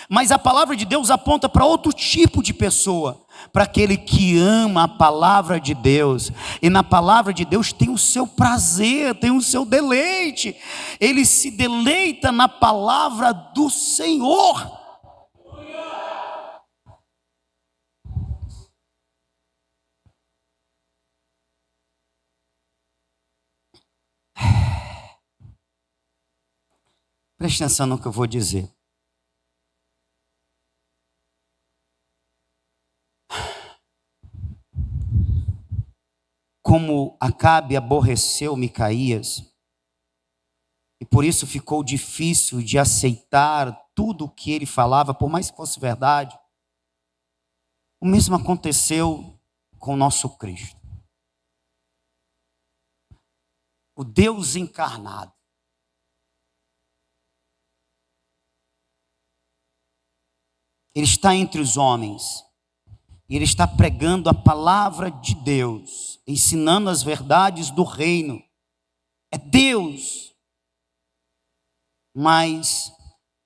Mas a palavra de Deus aponta para outro tipo de pessoa, para aquele que ama a palavra de Deus. E na palavra de Deus tem o seu prazer, tem o seu deleite. Ele se deleita na palavra do Senhor. Preste atenção no que eu vou dizer. Como Acabe aborreceu Micaías, e por isso ficou difícil de aceitar tudo o que ele falava, por mais que fosse verdade, o mesmo aconteceu com o nosso Cristo. O Deus encarnado. Ele está entre os homens. Ele está pregando a palavra de Deus, ensinando as verdades do reino. É Deus. Mas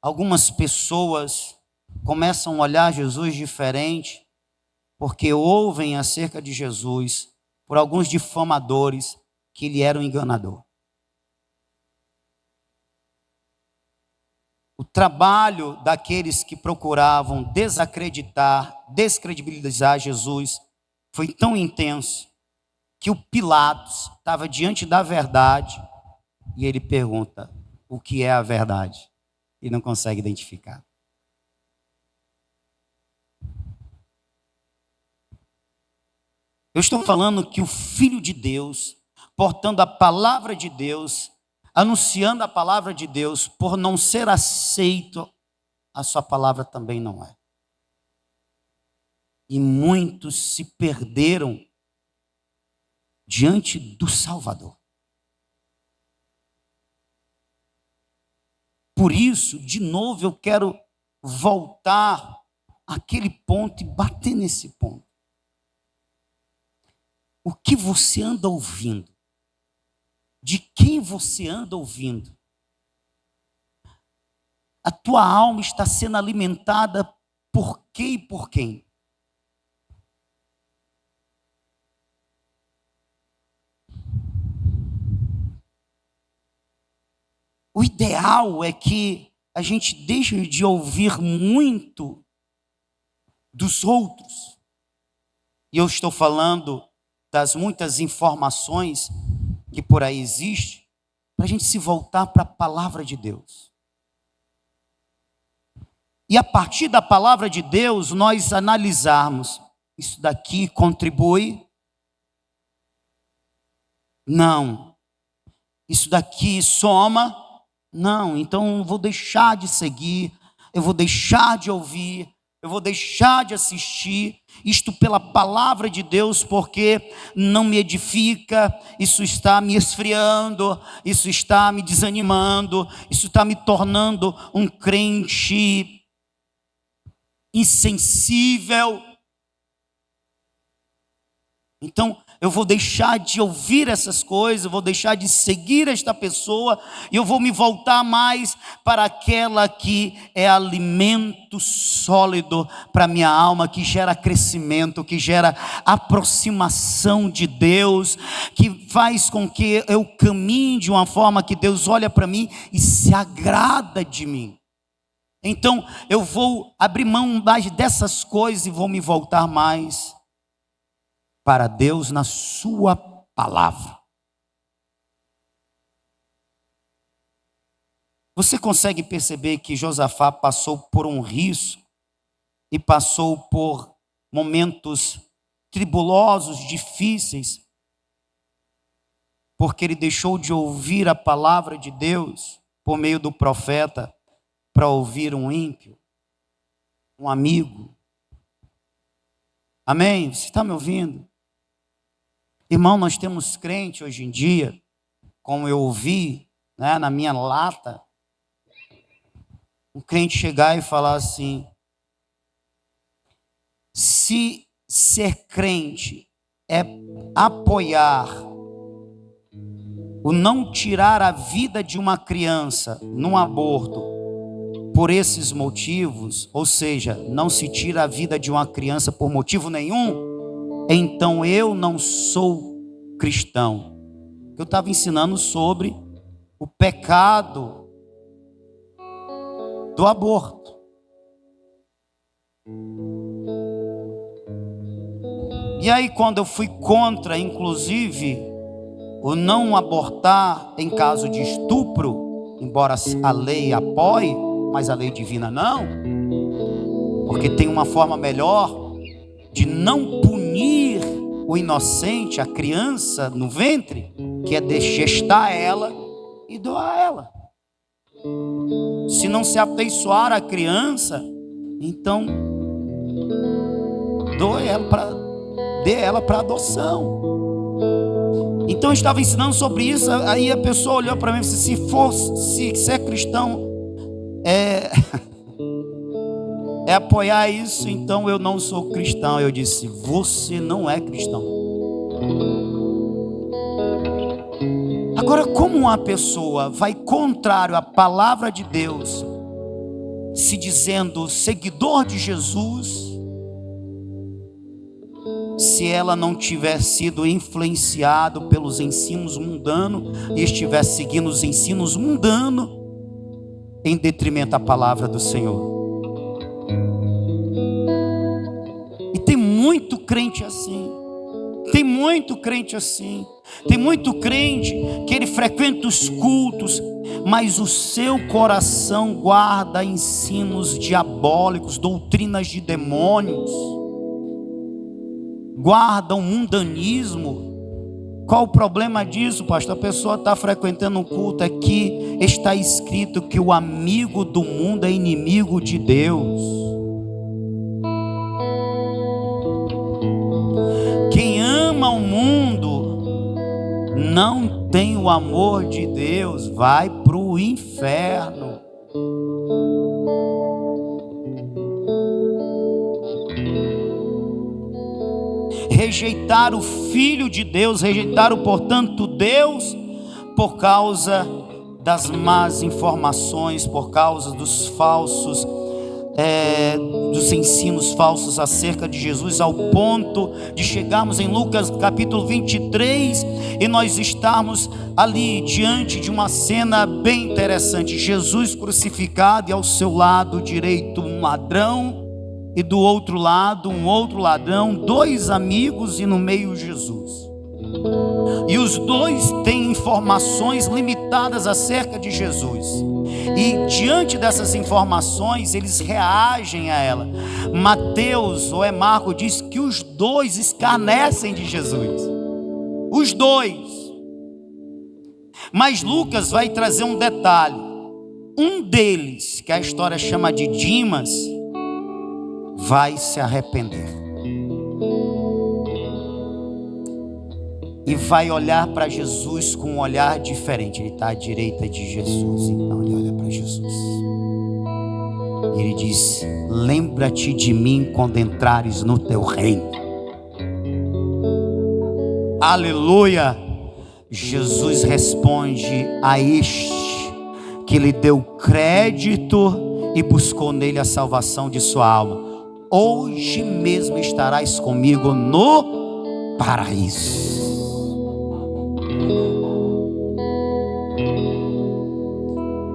algumas pessoas começam a olhar Jesus diferente, porque ouvem acerca de Jesus por alguns difamadores que ele era um enganador. O trabalho daqueles que procuravam desacreditar, descredibilizar Jesus foi tão intenso que o Pilatos estava diante da verdade e ele pergunta: o que é a verdade? E não consegue identificar. Eu estou falando que o Filho de Deus, portando a palavra de Deus, anunciando a palavra de Deus, por não ser aceito, a sua palavra também não é. E muitos se perderam diante do Salvador. Por isso, de novo, eu quero voltar àquele ponto e bater nesse ponto. O que você anda ouvindo? De quem você anda ouvindo? A tua alma está sendo alimentada por quê e por quem? O ideal é que a gente deixe de ouvir muito dos outros. E eu estou falando das muitas informações que por aí existe, para a gente se voltar para a palavra de Deus. E a partir da palavra de Deus, nós analisarmos, isso daqui contribui? Não. Isso daqui soma? Não. Então eu vou deixar de seguir, eu vou deixar de ouvir, eu vou deixar de assistir, isto pela palavra de Deus, porque não me edifica, isso está me esfriando, isso está me desanimando, isso está me tornando um crente insensível. Então, eu vou deixar de ouvir essas coisas, eu vou deixar de seguir esta pessoa, e eu vou me voltar mais para aquela que é alimento sólido para a minha alma, que gera crescimento, que gera aproximação de Deus, que faz com que eu caminhe de uma forma que Deus olha para mim e se agrada de mim. Então, eu vou abrir mão mais dessas coisas e vou me voltar mais para Deus na sua palavra. Você consegue perceber que Josafá passou por um risco e passou por momentos tribulosos, difíceis, porque ele deixou de ouvir a palavra de Deus por meio do profeta para ouvir um ímpio, um amigo. Amém? Você está me ouvindo? Irmão, nós temos crente hoje em dia, como eu ouvi, né, na minha lata, um crente chegar e falar assim: se ser crente é apoiar o não tirar a vida de uma criança num aborto por esses motivos, ou seja, não se tira a vida de uma criança por motivo nenhum, então eu não sou cristão. Eu estava ensinando sobre o pecado do aborto. E aí, quando eu fui contra, inclusive, o não abortar em caso de estupro, embora a lei apoie, mas a lei divina não, porque tem uma forma melhor de não punir o inocente, a criança no ventre, que é gestar ela e doar ela. Se não se afeiçoar a criança, então dê ela para adoção. Então eu estava ensinando sobre isso. Aí a pessoa olhou para mim e disse: se ser cristão é apoiar isso, então eu não sou cristão. Eu disse: você não é cristão. Agora, como uma pessoa vai contrário à palavra de Deus, se dizendo seguidor de Jesus, se ela não tiver sido influenciado pelos ensinos mundanos e estiver seguindo os ensinos mundanos em detrimento da palavra do Senhor? E tem muito crente assim. Tem muito crente assim. Tem muito crente que ele frequenta os cultos, mas o seu coração guarda ensinos diabólicos, doutrinas de demônios, guarda um mundanismo. Qual o problema disso, pastor? A pessoa está frequentando um culto, aqui está escrito que o amigo do mundo é inimigo de Deus. Quem ama o mundo não tem o amor de Deus, vai para o inferno. Rejeitaram o Filho de Deus, rejeitaram, portanto, Deus, por causa das más informações, por causa dos falsos, dos ensinos falsos acerca de Jesus, ao ponto de chegarmos em Lucas capítulo 23 e nós estarmos ali diante de uma cena bem interessante: Jesus crucificado e ao seu lado direito um ladrão, e do outro lado um outro ladrão, dois amigos e no meio Jesus. E os dois têm informações limitadas acerca de Jesus. E diante dessas informações eles reagem a ela. Mateus ou Marcos diz que os dois escarnecem de Jesus. Os dois. Mas Lucas vai trazer um detalhe. Um deles, que a história chama de Dimas, vai se arrepender e vai olhar para Jesus com um olhar diferente. Ele está à direita de Jesus, então ele olha para Jesus e ele diz: lembra-te de mim quando entrares no teu reino. Aleluia. Jesus responde a este que lhe deu crédito e buscou nele a salvação de sua alma: hoje mesmo estarás comigo no paraíso.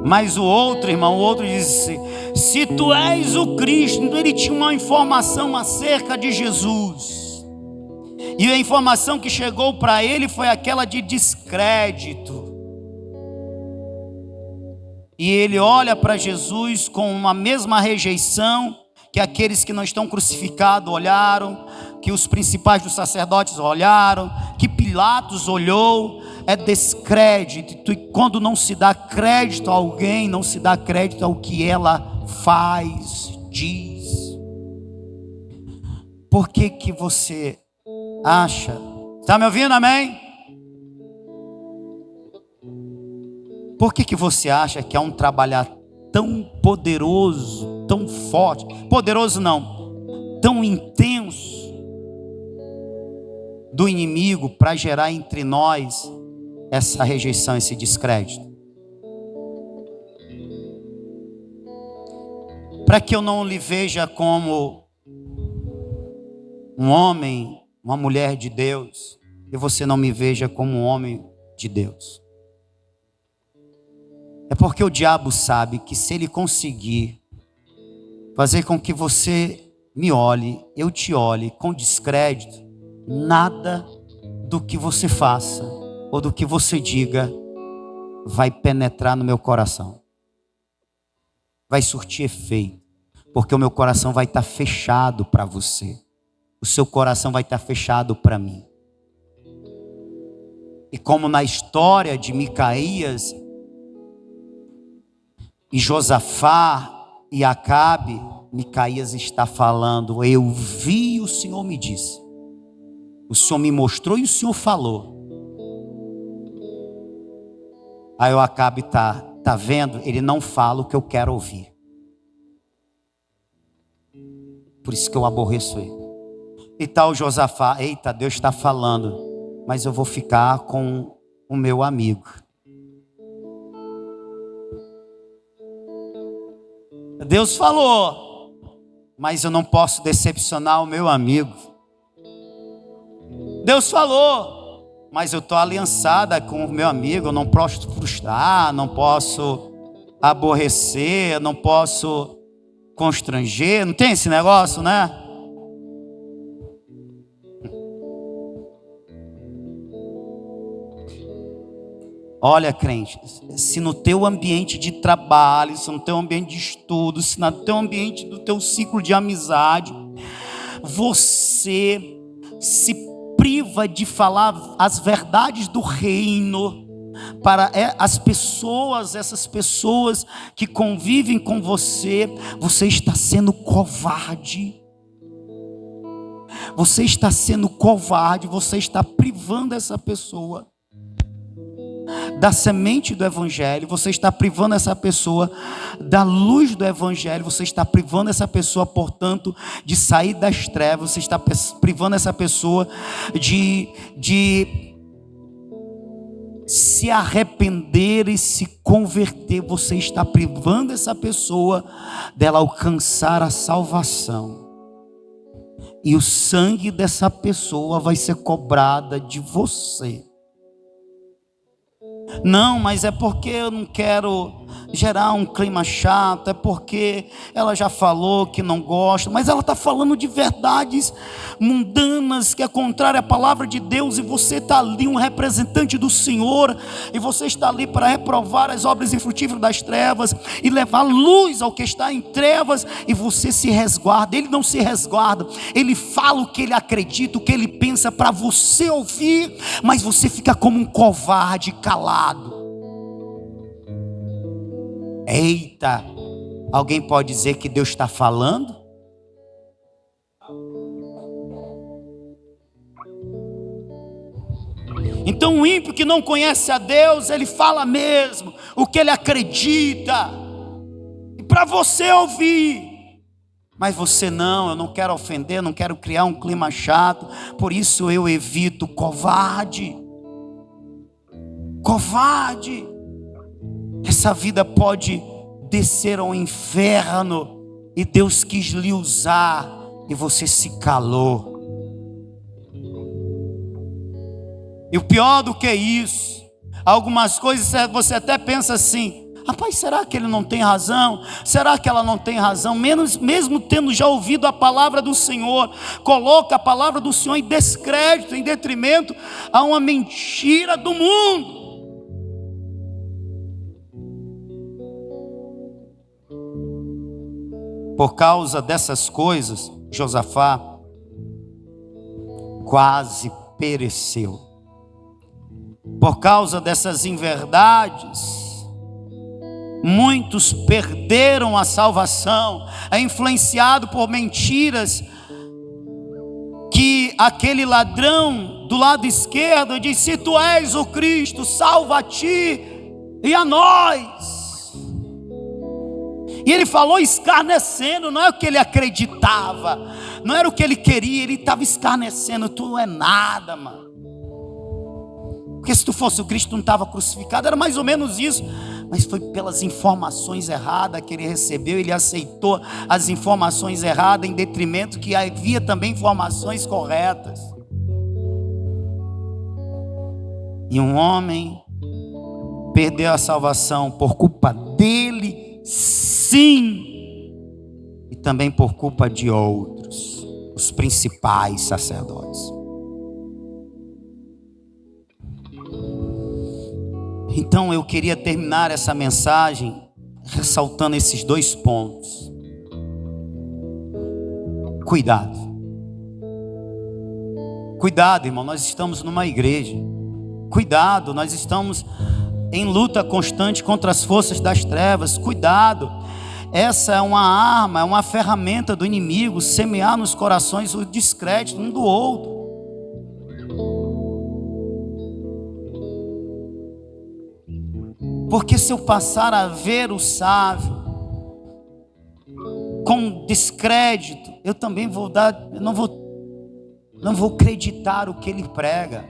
Mas o outro, irmão, o outro disse: se tu és o Cristo. Então ele tinha uma informação acerca de Jesus, e a informação que chegou para ele foi aquela de descrédito. E ele olha para Jesus com uma mesma rejeição que aqueles que não estão crucificados olharam, que os principais dos sacerdotes olharam, que Pilatos olhou. É descrédito, e quando não se dá crédito a alguém, não se dá crédito ao que ela faz, diz. Por que que você acha? Está me ouvindo, amém? Por que que você acha que há um trabalhar tão poderoso, tão forte, poderoso não, tão intenso do inimigo para gerar entre nós essa rejeição, esse descrédito? Para que eu não lhe veja como um homem, uma mulher de Deus, e você não me veja como um homem de Deus. É porque o diabo sabe que se ele conseguir fazer com que você me olhe, eu te olhe com descrédito, nada do que você faça ou do que você diga vai penetrar no meu coração, vai surtir efeito, porque o meu coração vai estar fechado para você, o seu coração vai estar fechado para mim. E como na história de Micaías e Josafá e Acabe, Micaías está falando: eu vi, o Senhor me disse, o Senhor me mostrou e o Senhor falou. Aí o Acabe tá vendo, ele não fala o que eu quero ouvir. Por isso que eu aborreço ele. E tal Josafá: eita, Deus está falando, mas eu vou ficar com o meu amigo. Deus falou, mas eu não posso decepcionar o meu amigo. Deus falou, mas eu estou aliançada com o meu amigo, eu não posso frustrar, não posso aborrecer, não posso constranger. Não tem esse negócio, né? Olha, crente, se no teu ambiente de trabalho, se no teu ambiente de estudo, se no teu ambiente do teu ciclo de amizade, você se priva de falar as verdades do reino para as pessoas, essas pessoas que convivem com você, você está sendo covarde. Você está sendo covarde, você está privando essa pessoa da semente do evangelho, você está privando essa pessoa da luz do evangelho, você está privando essa pessoa, portanto, de sair das trevas, você está privando essa pessoa de se arrepender e se converter, você está privando essa pessoa dela alcançar a salvação. E o sangue dessa pessoa vai ser cobrada de você. Não, mas é porque eu não quero gerar um clima chato, é porque ela já falou que não gosta, mas ela está falando de verdades mundanas, que é contrária à palavra de Deus, e você está ali, um representante do Senhor, e você está ali para reprovar as obras infrutíferas das trevas, e levar luz ao que está em trevas, e você se resguarda. Ele não se resguarda, ele fala o que ele acredita, o que ele pensa para você ouvir, mas você fica como um covarde calado. Eita, alguém pode dizer que Deus está falando? Então o ímpio que não conhece a Deus, ele fala mesmo o que ele acredita, e para você ouvir. Mas você não, eu não quero ofender, não quero criar um clima chato, por isso eu evito. Covarde. Covarde. Essa vida pode descer ao inferno, e Deus quis lhe usar, e você se calou. E o pior do que isso, algumas coisas você até pensa assim: rapaz, será que ele não tem razão? Será que ela não tem razão? Mesmo tendo já ouvido a palavra do Senhor, coloca a palavra do Senhor em descrédito, em detrimento a uma mentira do mundo. Por causa dessas coisas, Josafá quase pereceu. Por causa dessas inverdades, muitos perderam a salvação. É influenciado por mentiras que aquele ladrão do lado esquerdo diz: se tu és o Cristo, salva a ti e a nós. E ele falou escarnecendo, não é o que ele acreditava, não era o que ele queria, ele estava escarnecendo. Tu não é nada, mano. Porque se tu fosse o Cristo, tu não estava crucificado. Era mais ou menos isso. Mas foi pelas informações erradas que ele recebeu. Ele aceitou as informações erradas em detrimento que havia também informações corretas. E um homem perdeu a salvação por culpa dele, sim, e também por culpa de outros, os principais sacerdotes. Então eu queria terminar essa mensagem ressaltando esses dois pontos. Cuidado. Cuidado, irmão, nós estamos numa igreja. Cuidado, nós estamos em luta constante contra as forças das trevas. Cuidado. Essa é uma arma, é uma ferramenta do inimigo, semear nos corações o descrédito um do outro. Porque se eu passar a ver o sábio com descrédito, eu também vou dar, eu não vou acreditar o que ele prega.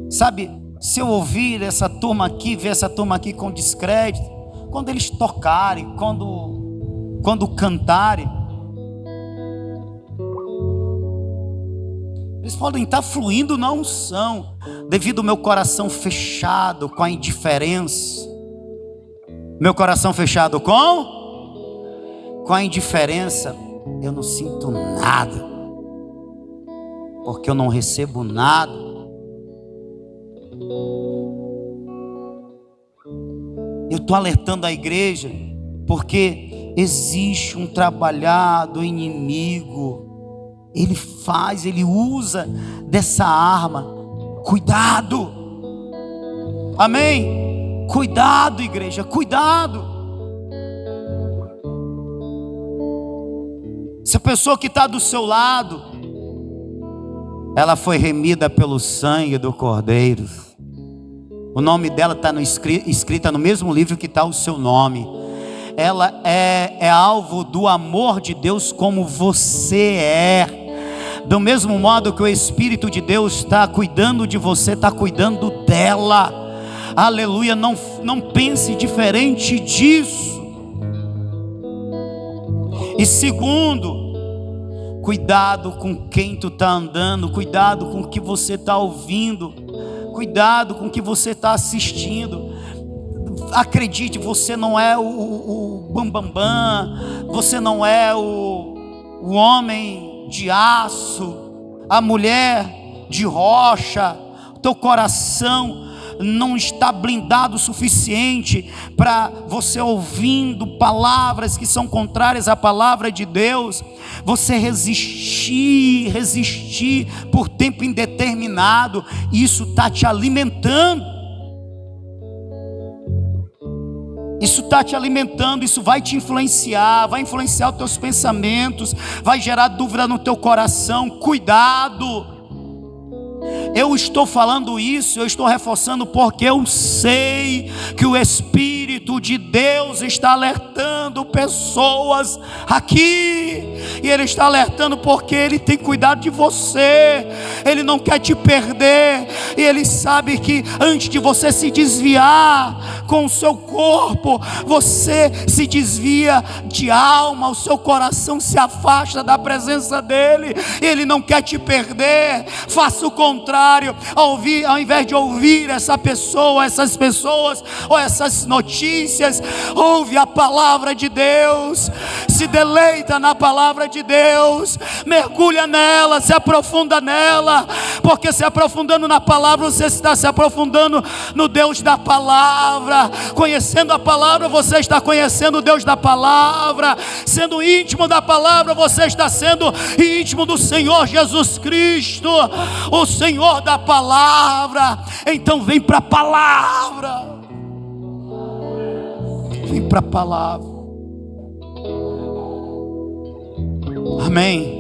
Sabe, se eu ouvir essa turma aqui, ver essa turma aqui com descrédito, quando eles tocarem, quando cantarem, eles podem estar fluindo na unção, devido ao meu coração fechado com a indiferença. Meu coração fechado com a indiferença, eu não sinto nada, porque eu não recebo nada. Eu estou alertando a igreja, porque existe um trabalhar do inimigo. Ele usa dessa arma. Cuidado. Amém? Cuidado, igreja, cuidado. Essa pessoa que está do seu lado, ela foi remida pelo sangue do Cordeiro. O nome dela está escrita no mesmo livro que está o seu nome. Ela é alvo do amor de Deus como você é. Do mesmo modo que o Espírito de Deus está cuidando de você, está cuidando dela. Aleluia, não pense diferente disso. E segundo, cuidado com quem tu está andando, cuidado com o que você está ouvindo, cuidado com o que você está assistindo. Acredite, você não é o bambambam, você não é o homem de aço, a mulher de rocha. O teu coração não está blindado o suficiente para você, ouvindo palavras que são contrárias à palavra de Deus, você resistir por tempo indeterminado. Isso está te alimentando. Isso está te alimentando, isso vai te influenciar, vai influenciar os teus pensamentos, vai gerar dúvida no teu coração. Cuidado. Eu estou falando isso, eu estou reforçando porque eu sei que o Espírito de Deus está alertando pessoas aqui, e Ele está alertando porque Ele tem cuidado de você, Ele não quer te perder, e Ele sabe que antes de você se desviar com o seu corpo, você se desvia de alma, o seu coração se afasta da presença dEle, e Ele não quer te perder. Faça o contrário, ao invés de ouvir essa pessoa, essas pessoas ou essas notícias, notícias. Ouve a palavra de Deus, se deleita na palavra de Deus, mergulha nela, se aprofunda nela, porque se aprofundando na palavra, você está se aprofundando no Deus da palavra. Conhecendo a palavra, você está conhecendo o Deus da palavra. Sendo íntimo da palavra, você está sendo íntimo do Senhor Jesus Cristo, o Senhor da palavra. Então vem para a palavra, vem para a palavra. Amém.